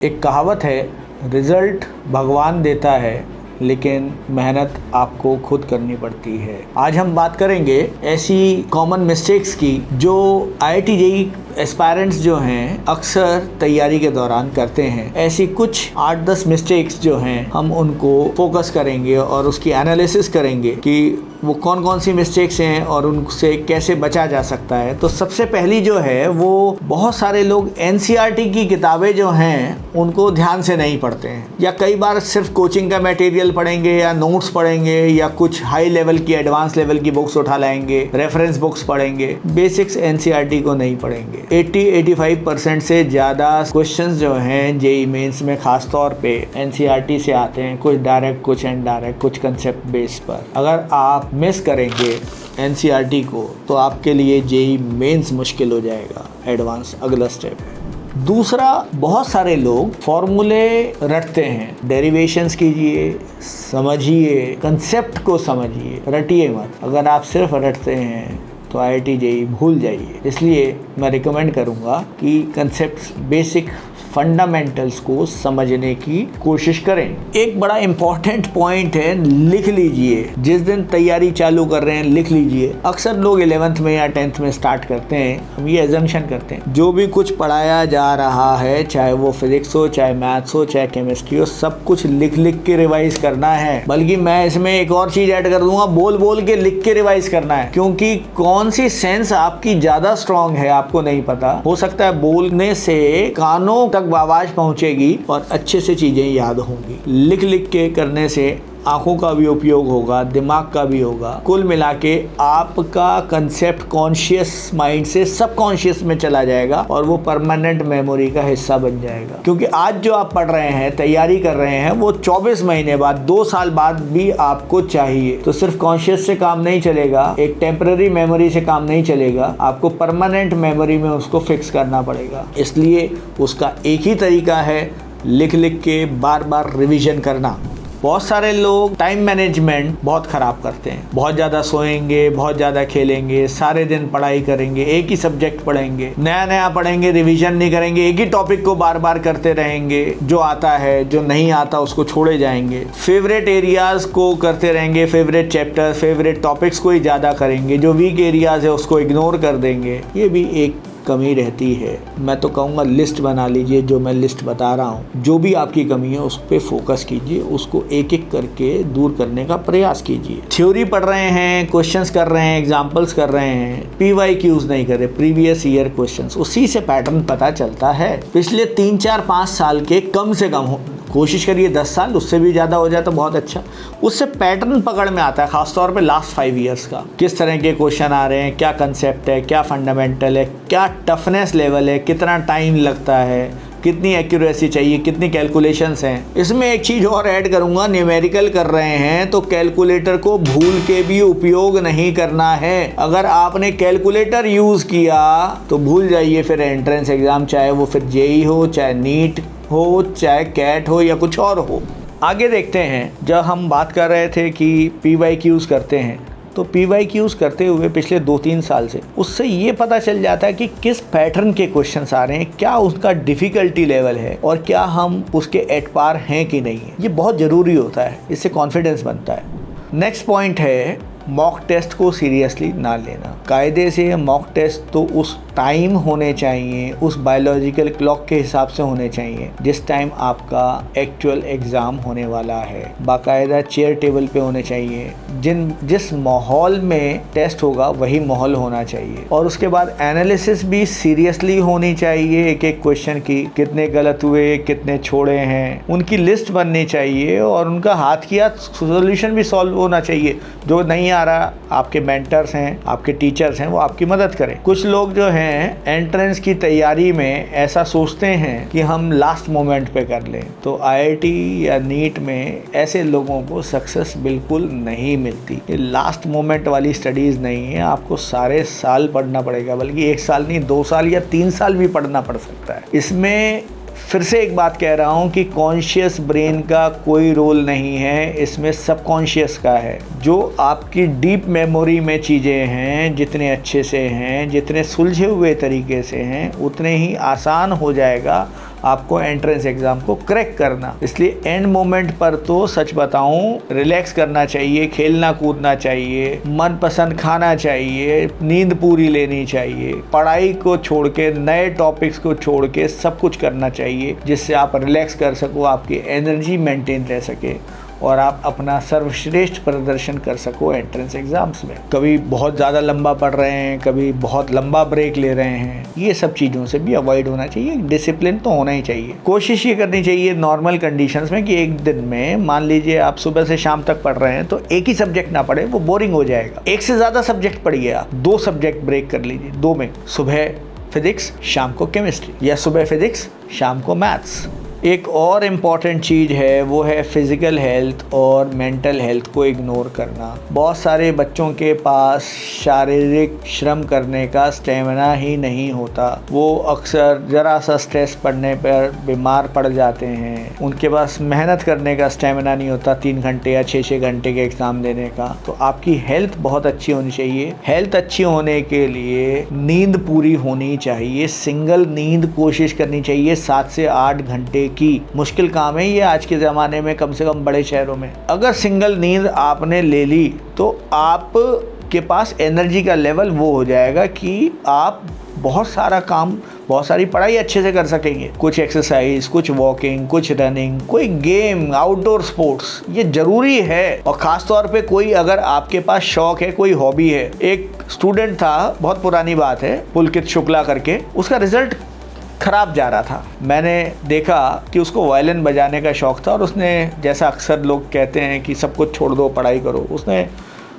एक कहावत है, रिजल्ट भगवान देता है लेकिन मेहनत आपको खुद करनी पड़ती है। आज हम बात करेंगे ऐसी कॉमन मिस्टेक्स की जो IIT JEE एस्पायरेंट्स जो हैं अक्सर तैयारी के दौरान करते हैं। ऐसी कुछ 8-10 मिस्टेक्स जो हैं हम उनको फोकस करेंगे और उसकी एनालिसिस करेंगे कि वो कौन कौन सी मिस्टेक्स हैं और उनसे कैसे बचा जा सकता है। तो सबसे पहली जो है वो बहुत सारे लोग NCERT की किताबें जो हैं उनको ध्यान से नहीं पढ़ते हैं, या कई बार सिर्फ कोचिंग का मटेरियल पढ़ेंगे या नोट्स पढ़ेंगे या कुछ हाई लेवल की एडवांस लेवल की बुक्स उठा लाएंगे, रेफरेंस बुक्स पढ़ेंगे, बेसिक्स NCERT को नहीं पढ़ेंगे। 80-85% से ज़्यादा क्वेश्चंस जो हैं JEE मेंस में खासतौर पे NCERT से आते हैं, कुछ डायरेक्ट कुछ इनडायरेक्ट, कुछ कंसेप्ट बेस पर। अगर आप मिस करेंगे NCERT को तो आपके लिए JEE मेंस मुश्किल हो जाएगा, एडवांस अगला स्टेप है। दूसरा, बहुत सारे लोग फॉर्मूले रटते हैं। डेरिवेशंस कीजिए, समझिए, कंसेप्ट को समझिए, रटिए मत। अगर आप सिर्फ रटते हैं तो IIT JEE भूल जाइए। इसलिए मैं रिकमेंड करूँगा कि कंसेप्ट बेसिक फंडामेंटल्स को समझने की कोशिश करें। एक बड़ा इम्पॉर्टेंट पॉइंट है, लिख लीजिए। जिस दिन तैयारी चालू कर रहे हैं लिख लीजिए। अक्सर लोग 11th में या 10th में स्टार्ट करते हैं, हम ये एजम्पशन करते हैं जो भी कुछ पढ़ाया जा रहा है, चाहे वो फिजिक्स हो, चाहे मैथ्स हो, चाहे केमिस्ट्री हो, सब कुछ लिख लिख के रिवाइज करना है। बल्कि मैं इसमें एक और चीज ऐड कर दूंगा, बोल बोल के लिख के रिवाइज करना है। क्योंकि कौन सी सेंस आपकी ज्यादा स्ट्रांग है आपको नहीं पता। हो सकता है बोलने से कानों तक आवाज पहुंचेगी और अच्छे से चीजें याद होंगी। लिख लिख के करने से आंखों का भी उपयोग होगा, दिमाग का भी होगा। कुल मिला के आपका कंसेप्ट कॉन्शियस माइंड से सबकॉन्शियस में चला जाएगा और वो परमानेंट मेमोरी का हिस्सा बन जाएगा। क्योंकि आज जो आप पढ़ रहे हैं, तैयारी कर रहे हैं, वो 24 महीने बाद, 2 साल बाद भी आपको चाहिए। तो सिर्फ कॉन्शियस से काम नहीं चलेगा, एक टेम्पररी मेमोरी से काम नहीं चलेगा, आपको परमानेंट मेमोरी में उसको फिक्स करना पड़ेगा। इसलिए उसका एक ही तरीका है, लिख लिख के बार बार रिविजन करना। बहुत सारे लोग टाइम मैनेजमेंट बहुत ख़राब करते हैं। बहुत ज़्यादा सोएंगे, बहुत ज़्यादा खेलेंगे, सारे दिन पढ़ाई करेंगे, एक ही सब्जेक्ट पढ़ेंगे, नया नया पढ़ेंगे, रिवीजन नहीं करेंगे, एक ही टॉपिक को बार बार करते रहेंगे। जो आता है, जो नहीं आता उसको छोड़े जाएंगे। फेवरेट एरियाज़ को करते रहेंगे, फेवरेट चैप्टर, फेवरेट टॉपिक्स को ही ज़्यादा करेंगे। जो वीक एरियाज़ है उसको इग्नोर कर देंगे। ये भी एक कमी रहती है। मैं तो कहूँगा लिस्ट बना लीजिए, जो मैं लिस्ट बता रहा हूँ। जो भी आपकी कमी है उस पर फोकस कीजिए, उसको एक एक करके दूर करने का प्रयास कीजिए। थ्योरी पढ़ रहे हैं, क्वेश्चंस कर रहे हैं, एग्जाम्पल्स कर रहे हैं, PYQs नहीं कर रहे, प्रीवियस ईयर क्वेश्चंस, उसी से पैटर्न पता चलता है। पिछले 3-4-5 साल के कम से कम कोशिश करिए 10 साल, उससे भी ज़्यादा हो जाए तो बहुत अच्छा। उससे पैटर्न पकड़ में आता है, खासतौर पे लास्ट 5 ईयर्स का। किस तरह के क्वेश्चन आ रहे हैं, क्या कंसेप्ट है, क्या फंडामेंटल है, क्या टफनेस लेवल है, कितना टाइम लगता है, कितनी एक्यूरेसी चाहिए, कितनी कैलकुलेशंस हैं। इसमें एक चीज़ और ऐड करूंगा, न्यूमेरिकल कर रहे हैं तो कैलकुलेटर को भूल के भी उपयोग नहीं करना है। अगर आपने कैलकुलेटर यूज़ किया तो भूल जाइए फिर एंट्रेंस एग्ज़ाम, चाहे वो फिर JEE हो, चाहे नीट हो, चाहे कैट हो या कुछ और हो। आगे देखते हैं, जब हम बात कर रहे थे कि PYQs करते हैं, तो PYQs करते हुए पिछले 2-3 साल से उससे ये पता चल जाता है कि किस पैटर्न के क्वेश्चंस आ रहे हैं, क्या उसका डिफ़िकल्टी लेवल है और क्या हम उसके एट पार हैं कि नहीं है। ये बहुत ज़रूरी होता है, इससे कॉन्फिडेंस बनता है। नेक्स्ट पॉइंट है, मॉक टेस्ट को सीरियसली ना लेना। कायदे से मॉक टेस्ट तो उस टाइम होने चाहिए, उस बायोलॉजिकल क्लॉक के हिसाब से होने चाहिए जिस टाइम आपका एक्चुअल एग्ज़ाम होने वाला है। बाकायदा चेयर टेबल पे होने चाहिए। जिस माहौल में टेस्ट होगा वही माहौल होना चाहिए। और उसके बाद एनालिसिस भी सीरियसली होनी चाहिए। एक एक क्वेश्चन की कितने गलत हुए, कितने छोड़े हैं, उनकी लिस्ट बननी चाहिए और उनका हाथ की हाथ सोल्यूशन भी सॉल्व होना चाहिए। जो नहीं आ रहा, आपके मेंटर्स हैं, आपके टीचर्स हैं, वो आपकी मदद करें। कुछ लोग जो हैं एंट्रेंस की तैयारी में ऐसा सोचते हैं कि हम लास्ट मोमेंट पे कर लें, तो IIT या नीट में ऐसे लोगों को सक्सेस बिल्कुल नहीं मिलती। ये लास्ट मोमेंट वाली स्टडीज़ नहीं है, आपको सारे साल पढ़ना पड़ेगा, बल्कि 1 साल नहीं, 2 साल या 3 साल भी पढ़ना पड़ सकता है। इसमें फिर से एक बात कह रहा हूँ कि कॉन्शियस ब्रेन का कोई रोल नहीं है, इसमें सबकॉन्शियस का है। जो आपकी डीप मेमोरी में चीज़ें हैं, जितने अच्छे से हैं, जितने सुलझे हुए तरीके से हैं, उतने ही आसान हो जाएगा आपको एंट्रेंस एग्जाम को क्रैक करना। इसलिए एंड मोमेंट पर तो सच बताऊं, रिलैक्स करना चाहिए, खेलना कूदना चाहिए, मनपसंद खाना चाहिए, नींद पूरी लेनी चाहिए, पढ़ाई को छोड़ के, नए टॉपिक्स को छोड़ के सब कुछ करना चाहिए, जिससे आप रिलैक्स कर सको, आपकी एनर्जी मेंटेन रह सके और आप अपना सर्वश्रेष्ठ प्रदर्शन कर सको एंट्रेंस एग्जाम्स में। कभी बहुत ज़्यादा लंबा पढ़ रहे हैं, कभी बहुत लंबा ब्रेक ले रहे हैं, ये सब चीज़ों से भी अवॉइड होना चाहिए। डिसिप्लिन तो होना ही चाहिए। कोशिश ये करनी चाहिए नॉर्मल कंडीशंस में कि एक दिन में मान लीजिए आप सुबह से शाम तक पढ़ रहे हैं तो एक ही सब्जेक्ट ना पढ़े, वो बोरिंग हो जाएगा। एक से ज़्यादा सब्जेक्ट पढ़िए, आप 2 सब्जेक्ट ब्रेक कर लीजिए, 2 में, सुबह फिजिक्स शाम को केमिस्ट्री, या सुबह फिजिक्स शाम को मैथ्स। एक और इम्पॉर्टेंट चीज़ है, वो है फिज़िकल हेल्थ और मेंटल हेल्थ को इग्नोर करना। बहुत सारे बच्चों के पास शारीरिक श्रम करने का स्टेमिना ही नहीं होता। वो अक्सर ज़रा सा स्ट्रेस पड़ने पर बीमार पड़ जाते हैं। उनके पास मेहनत करने का स्टेमिना नहीं होता 3 घंटे या 6 घंटे के एग्ज़ाम देने का। तो आपकी हेल्थ बहुत अच्छी होनी चाहिए। हेल्थ अच्छी होने के लिए नींद पूरी होनी चाहिए। सिंगल नींद कोशिश करनी चाहिए 7 से 8 घंटे की। मुश्किल काम है ये आज के ज़माने में, कम से कम बड़े शहरों में। अगर सिंगल नींद आपने ले ली तो आप के पास एनर्जी का लेवल वो हो जाएगा कि आप बहुत सारा काम, बहुत सारी पढ़ाई अच्छे से कर सकेंगे। कुछ एक्सरसाइज, कुछ वॉकिंग, कुछ रनिंग, कोई गेम, आउटडोर स्पोर्ट्स, ये ज़रूरी है। और ख़ास तौर पे कोई अगर आपके पास शौक है, कोई हॉबी है। एक स्टूडेंट था, बहुत पुरानी बात है, पुलकित शुक्ला करके, उसका रिजल्ट खराब जा रहा था। मैंने देखा कि उसको वायलिन बजाने का शौक़ था और उसने, जैसा अक्सर लोग कहते हैं कि सब कुछ छोड़ दो, पढ़ाई करो, उसने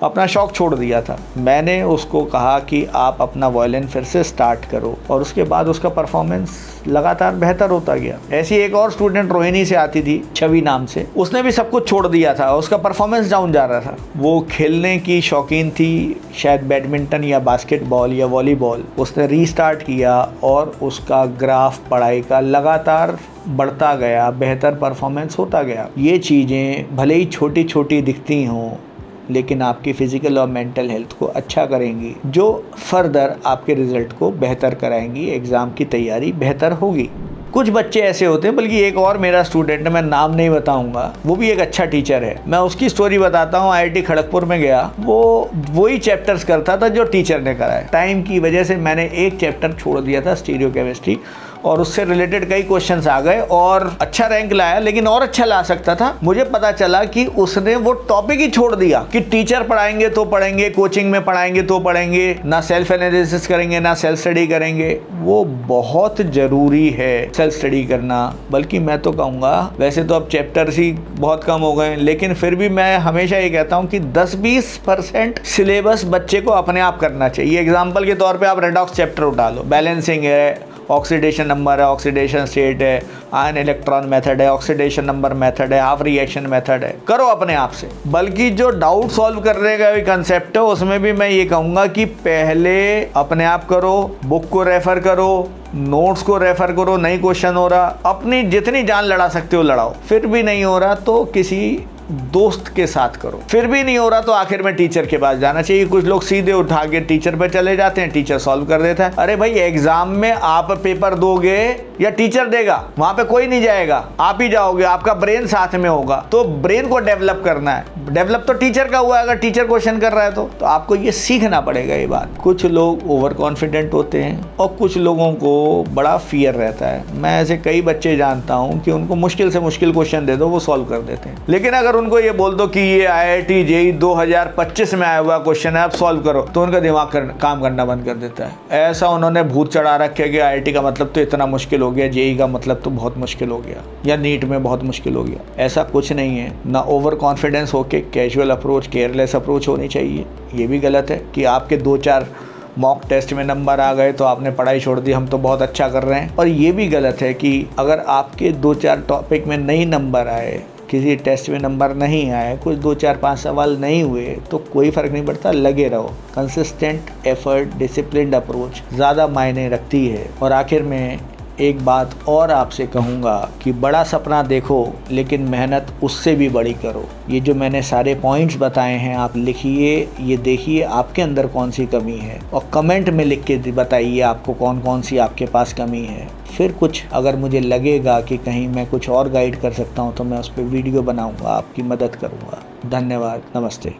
अपना शौक़ छोड़ दिया था। मैंने उसको कहा कि आप अपना वायलिन फिर से स्टार्ट करो, और उसके बाद उसका परफॉर्मेंस लगातार बेहतर होता गया। ऐसी एक और स्टूडेंट रोहिणी से आती थी, छवि नाम से, उसने भी सब कुछ छोड़ दिया था, उसका परफॉर्मेंस डाउन जा रहा था। वो खेलने की शौकीन थी, शायद बैडमिंटन या बास्केटबॉल या वॉलीबॉल। उसने रीस्टार्ट किया और उसका ग्राफ पढ़ाई का लगातार बढ़ता गया, बेहतर परफॉर्मेंस होता गया। ये चीज़ें भले ही छोटी छोटी दिखती हों, लेकिन आपकी फ़िज़िकल और मेंटल हेल्थ को अच्छा करेंगी, जो फर्दर आपके रिज़ल्ट को बेहतर कराएंगी, एग्ज़ाम की तैयारी बेहतर होगी। कुछ बच्चे ऐसे होते हैं, बल्कि एक और मेरा स्टूडेंट है, मैं नाम नहीं बताऊंगा, वो भी एक अच्छा टीचर है, मैं उसकी स्टोरी बताता हूँ। IIT खड़गपुर में गया, वो वही चैप्टर्स करता था जो टीचर ने कराया। टाइम की वजह से मैंने एक चैप्टर छोड़ दिया था, स्टीरियो केमिस्ट्री, और उससे रिलेटेड कई क्वेश्चंस आ गए और अच्छा रैंक लाया, लेकिन और अच्छा ला सकता था। मुझे पता चला कि उसने वो टॉपिक ही छोड़ दिया कि टीचर पढ़ाएंगे तो पढ़ेंगे, कोचिंग में पढ़ाएंगे तो पढ़ेंगे, ना सेल्फ एनालिसिस करेंगे, ना सेल्फ स्टडी करेंगे। वो बहुत ज़रूरी है सेल्फ स्टडी करना। बल्कि मैं तो कहूँगा, वैसे तो अब चैप्टर्स ही बहुत कम हो गए, लेकिन फिर भी मैं हमेशा ये कहता हूँ कि 10-20% सिलेबस बच्चे को अपने आप करना चाहिए। एग्जाम्पल के तौर पर आप रेडॉक्स चैप्टर उठा लो, बैलेंसिंग है, ऑक्सीडेशन नंबर है, ऑक्सीडेशन स्टेट है, आयन इलेक्ट्रॉन मेथड है, ऑक्सीडेशन नंबर मेथड है, हाफ रिएक्शन मेथड है, करो अपने आप से। बल्कि जो डाउट सॉल्व करने का भी कंसेप्ट है, उसमें भी मैं ये कहूँगा कि पहले अपने आप करो, बुक को रेफर करो, नोट्स को रेफर करो। नहीं क्वेश्चन हो रहा, अपनी जितनी जान लड़ा सकते हो लड़ाओ। फिर भी नहीं हो रहा तो किसी दोस्त के साथ करो। फिर भी नहीं हो रहा तो आखिर में टीचर के पास जाना चाहिए। कुछ लोग सीधे उठा के टीचर पे चले जाते हैं, टीचर सॉल्व कर देता है। अरे भाई, एग्जाम में आप पेपर दोगे या टीचर देगा? वहां पे कोई नहीं जाएगा, आप ही जाओगे, आपका ब्रेन साथ में होगा। तो ब्रेन को डेवलप करना है, डेवलप तो टीचर का हुआ, अगर टीचर क्वेश्चन कर रहा है तो आपको ये सीखना पड़ेगा ये बात। कुछ लोग ओवर कॉन्फिडेंट होते हैं और कुछ लोगों को बड़ा फियर रहता है। मैं ऐसे कई बच्चे जानता हूँ कि उनको मुश्किल से मुश्किल क्वेश्चन दे दो, वो सॉल्व कर देते हैं। लेकिन अगर उनको ये बोल दो कि ये IIT JEE 2025 में आया हुआ क्वेश्चन है, आप सॉल्व करो, तो उनका दिमाग काम करना बंद कर देता है। ऐसा उन्होंने भूत चढ़ा रखे कि IIT का मतलब तो इतना मुश्किल हो गया, JEE का मतलब तो बहुत मुश्किल हो गया, या नीट में बहुत मुश्किल हो गया। ऐसा कुछ नहीं है। ना ओवर कॉन्फिडेंस होके कैजुअल अप्रोच, केयरलेस अप्रोच होनी चाहिए। ये भी गलत है कि आपके 2-4 मॉक टेस्ट में नंबर आ गए तो आपने पढ़ाई छोड़ दी, हम तो बहुत अच्छा कर रहे हैं। और ये भी गलत है कि अगर आपके 2-4 टॉपिक में नहीं नंबर आए, किसी टेस्ट में नंबर नहीं आए, कुछ 2-4-5 सवाल नहीं हुए, तो कोई फ़र्क नहीं पड़ता, लगे रहो। कंसिस्टेंट एफर्ट, डिसिप्लिन्ड अप्रोच ज़्यादा मायने रखती है। और आखिर में एक बात और आपसे कहूँगा कि बड़ा सपना देखो लेकिन मेहनत उससे भी बड़ी करो। ये जो मैंने सारे पॉइंट्स बताए हैं आप लिखिए, ये देखिए आपके अंदर कौन सी कमी है और कमेंट में लिख के बताइए आपको कौन कौन सी आपके पास कमी है। फिर कुछ अगर मुझे लगेगा कि कहीं मैं कुछ और गाइड कर सकता हूँ तो मैं उस पर वीडियो बनाऊँगा, आपकी मदद करूँगा। धन्यवाद, नमस्ते।